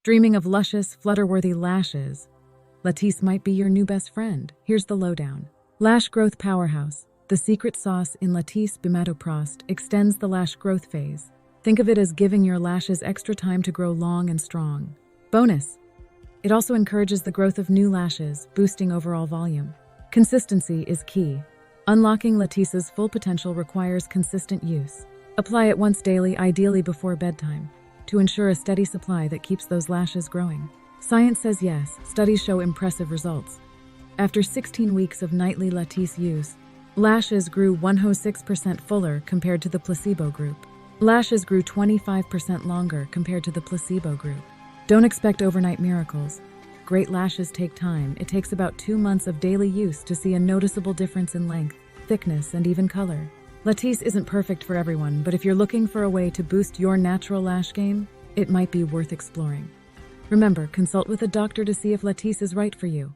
Dreaming of luscious, flutter-worthy lashes? Latisse might be your new best friend. Here's the lowdown. Lash growth powerhouse. The secret sauce in Latisse Bimatoprost extends the lash growth phase. Think of it as giving your lashes extra time to grow long and strong. Bonus: it also encourages the growth of new lashes, boosting overall volume. Consistency is key. Unlocking Latisse's full potential requires consistent use. Apply it once daily, ideally before bedtime, to ensure a steady supply that keeps those lashes growing. Science says yes. Studies show impressive results. After 16 weeks of nightly Latisse use, lashes grew 106% fuller compared to the placebo group. Lashes grew 25% longer compared to the placebo group. Don't expect overnight miracles. Great lashes take time. It takes about 2 months of daily use to see a noticeable difference in length, thickness, and even color. Latisse isn't perfect for everyone, but if you're looking for a way to boost your natural lash game, it might be worth exploring. Remember, consult with a doctor to see if Latisse is right for you.